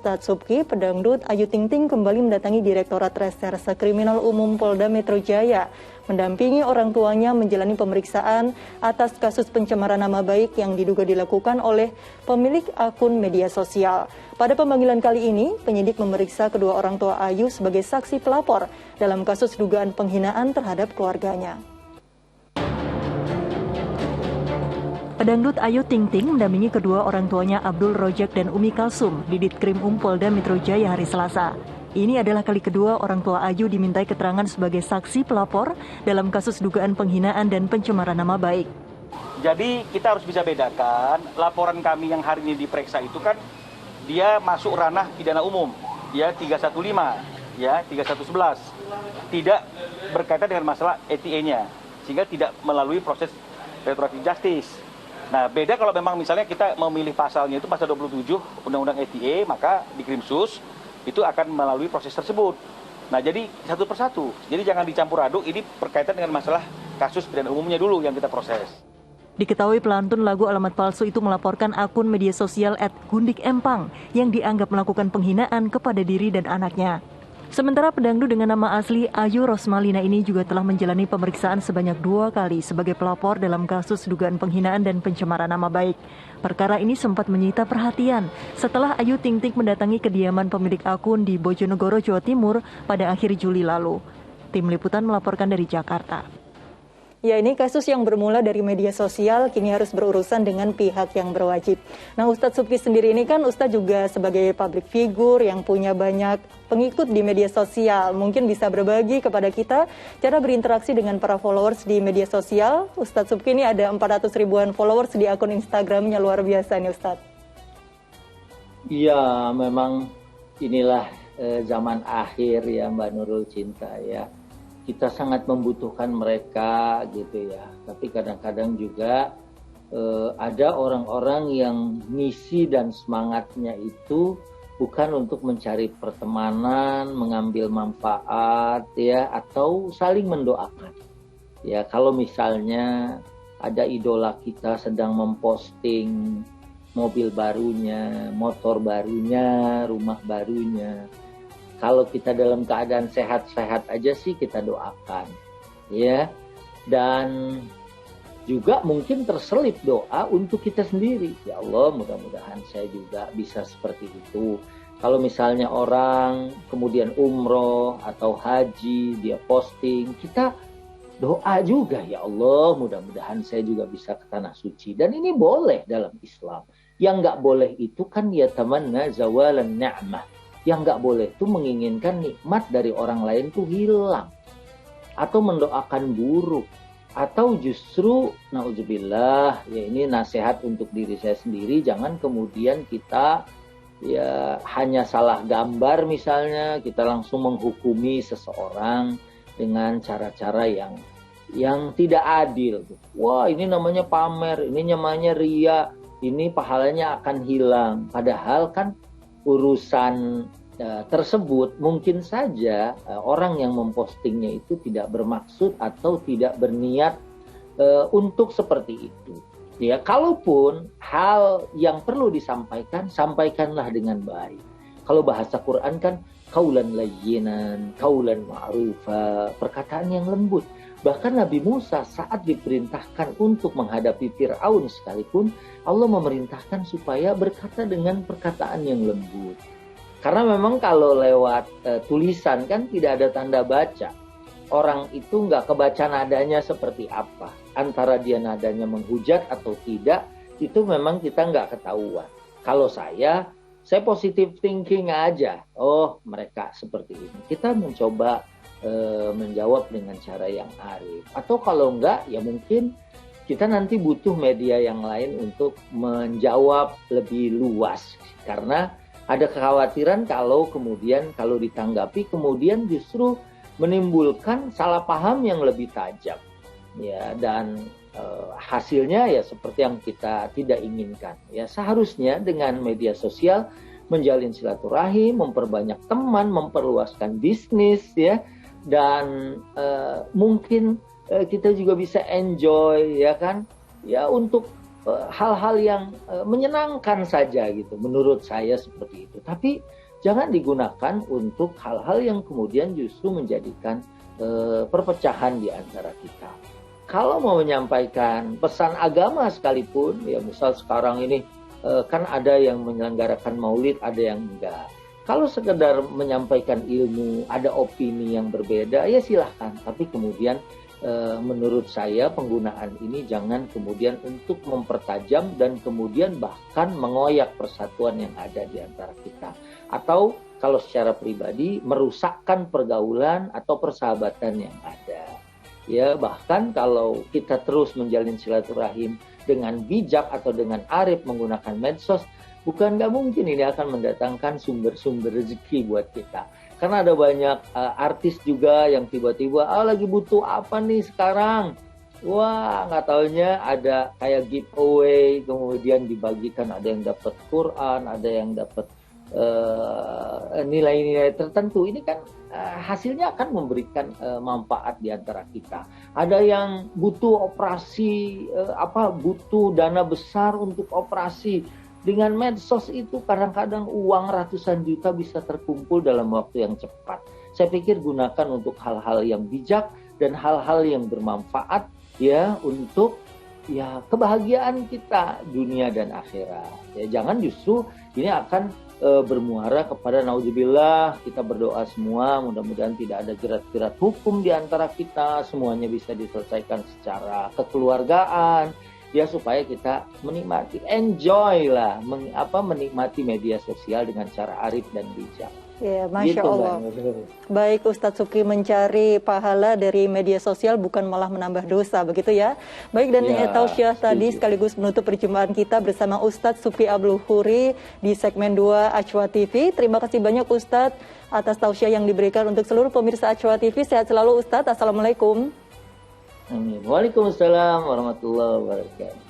Ustadz Subki, pedangdut Ayu Ting Ting kembali mendatangi Direktorat Reserse Kriminal Umum Polda Metro Jaya, mendampingi orang tuanya menjalani pemeriksaan atas kasus pencemaran nama baik yang diduga dilakukan oleh pemilik akun media sosial. Pada pemanggilan kali ini, penyidik memeriksa kedua orang tua Ayu sebagai saksi pelapor dalam kasus dugaan penghinaan terhadap keluarganya. Pedangdut Ayu Ting Ting mendampingi kedua orang tuanya Abdul Rojak dan Umi Kalsum di Ditkrim Polda Metro Jaya hari Selasa. Ini adalah kali kedua orang tua Ayu dimintai keterangan sebagai saksi pelapor dalam kasus dugaan penghinaan dan pencemaran nama baik. Jadi kita harus bisa bedakan, laporan kami yang hari ini diperiksa itu kan dia masuk ranah pidana umum, ya 315, ya 3111. Tidak berkaitan dengan masalah ETA-nya, sehingga tidak melalui proses restoratif justice. Nah, beda kalau memang misalnya kita memilih pasalnya itu pasal 27 Undang-Undang ETA, maka di Krimsus itu akan melalui proses tersebut. Nah, jadi satu persatu. Jadi jangan dicampur aduk, ini berkaitan dengan masalah kasus pidana umumnya dulu yang kita proses. Diketahui pelantun lagu alamat palsu itu melaporkan akun media sosial @gundikempang yang dianggap melakukan penghinaan kepada diri dan anaknya. Sementara pedangdut dengan nama asli Ayu Rosmalina ini juga telah menjalani pemeriksaan sebanyak 2 kali sebagai pelapor dalam kasus dugaan penghinaan dan pencemaran nama baik. Perkara ini sempat menyita perhatian setelah Ayu Ting Ting mendatangi kediaman pemilik akun di Bojonegoro, Jawa Timur pada akhir Juli lalu. Tim Liputan melaporkan dari Jakarta. Ya, ini kasus yang bermula dari media sosial kini harus berurusan dengan pihak yang berwajib. Nah, Ustadz Subki sendiri ini kan Ustadz juga sebagai public figure yang punya banyak pengikut di media sosial. Mungkin bisa berbagi kepada kita cara berinteraksi dengan para followers di media sosial. Ustadz Subki ini ada 400 ribuan followers di akun Instagramnya, luar biasa nih Ustadz. Iya, memang inilah zaman akhir ya Mbak Nurul Cinta ya. Kita sangat membutuhkan mereka gitu ya. Tapi kadang-kadang juga ada orang-orang yang misi dan semangatnya itu bukan untuk mencari pertemanan, mengambil manfaat ya, atau saling mendoakan. Ya, kalau misalnya ada idola kita sedang memposting mobil barunya, motor barunya, rumah barunya. Kalau kita dalam keadaan sehat-sehat aja sih kita doakan, ya. Dan juga mungkin terselip doa untuk kita sendiri. Ya Allah, mudah-mudahan saya juga bisa seperti itu. Kalau misalnya orang kemudian umroh atau haji, dia posting, kita doa juga, ya Allah, mudah-mudahan saya juga bisa ke tanah suci. Dan ini boleh dalam Islam. Yang nggak boleh itu kan ya tamanna zawalan ni'mah. Yang nggak boleh itu menginginkan nikmat dari orang lain tuh hilang. Atau mendoakan buruk. Atau justru, na'udzubillah, ya ini nasihat untuk diri saya sendiri, jangan kemudian kita ya hanya salah gambar misalnya, kita langsung menghukumi seseorang dengan cara-cara yang tidak adil. Wah, ini namanya pamer, ini namanya ria, ini pahalanya akan hilang. Padahal kan urusan tersebut mungkin saja orang yang mempostingnya itu tidak bermaksud atau tidak berniat untuk seperti itu. Ya, kalaupun hal yang perlu disampaikan, sampaikanlah dengan baik. Kalau bahasa Quran kan qaulan layyinan, qaulan ma'rufa, perkataan yang lembut. Bahkan Nabi Musa saat diperintahkan untuk menghadapi Fir'aun sekalipun, Allah memerintahkan supaya berkata dengan perkataan yang lembut. Karena memang kalau lewat tulisan kan tidak ada tanda baca. Orang itu nggak kebaca nadanya seperti apa. Antara dia nadanya menghujat atau tidak, itu memang kita nggak ketahuan. Kalau saya positive thinking aja. Oh, mereka seperti ini. Kita mencoba menjawab dengan cara yang arif. Atau kalau enggak, ya mungkin kita nanti butuh media yang lain untuk menjawab lebih luas. Karena ada kekhawatiran kalau ditanggapi kemudian justru menimbulkan salah paham yang lebih tajam. Ya, dan hasilnya ya seperti yang kita tidak inginkan. Ya, seharusnya dengan media sosial menjalin silaturahim, memperbanyak teman, memperluaskan bisnis ya. Dan mungkin kita juga bisa enjoy ya kan ya untuk hal-hal yang menyenangkan saja gitu, menurut saya seperti itu. Tapi jangan digunakan untuk hal-hal yang kemudian justru menjadikan perpecahan di antara kita. Kalau mau menyampaikan pesan agama sekalipun, ya misal sekarang ini kan ada yang menyelenggarakan maulid, ada yang enggak. Kalau sekedar menyampaikan ilmu, ada opini yang berbeda, ya silahkan. Tapi kemudian menurut saya penggunaan ini jangan kemudian untuk mempertajam dan kemudian bahkan mengoyak persatuan yang ada di antara kita. Atau kalau secara pribadi merusakkan pergaulan atau persahabatan yang ada. Ya, bahkan kalau kita terus menjalin silaturahim dengan bijak atau dengan arif menggunakan medsos, bukan nggak mungkin ini akan mendatangkan sumber-sumber rezeki buat kita. Karena ada banyak artis juga yang tiba-tiba, lagi butuh apa nih sekarang? Wah, nggak taunya ada kayak giveaway, kemudian dibagikan, ada yang dapat Quran, ada yang dapat nilai-nilai tertentu. Ini kan hasilnya akan memberikan manfaat di antara kita. Ada yang butuh operasi, butuh dana besar untuk operasi. Dengan medsos itu kadang-kadang uang ratusan juta bisa terkumpul dalam waktu yang cepat. Saya pikir gunakan untuk hal-hal yang bijak dan hal-hal yang bermanfaat ya untuk ya kebahagiaan kita dunia dan akhirat. Ya jangan justru ini akan bermuara kepada naudzubillah. Kita berdoa semua mudah-mudahan tidak ada jerat-jerat hukum di antara kita, semuanya bisa diselesaikan secara kekeluargaan. Ya supaya kita menikmati, enjoy lah, menikmati media sosial dengan cara arif dan bijak. Ya, Masya Gitu, Allah. Baik, Ustadz Supki, mencari pahala dari media sosial bukan malah menambah dosa, begitu ya. Baik, dan Ya, tausiah tadi sekaligus menutup perjumpaan kita bersama Ustadz Supki Abdul Khoury di segmen 2 Ajwa TV. Terima kasih banyak Ustadz atas tausiah yang diberikan untuk seluruh pemirsa Ajwa TV. Sehat selalu Ustadz. Assalamualaikum. Amin. Waalaikumsalam warahmatullahi wabarakatuh.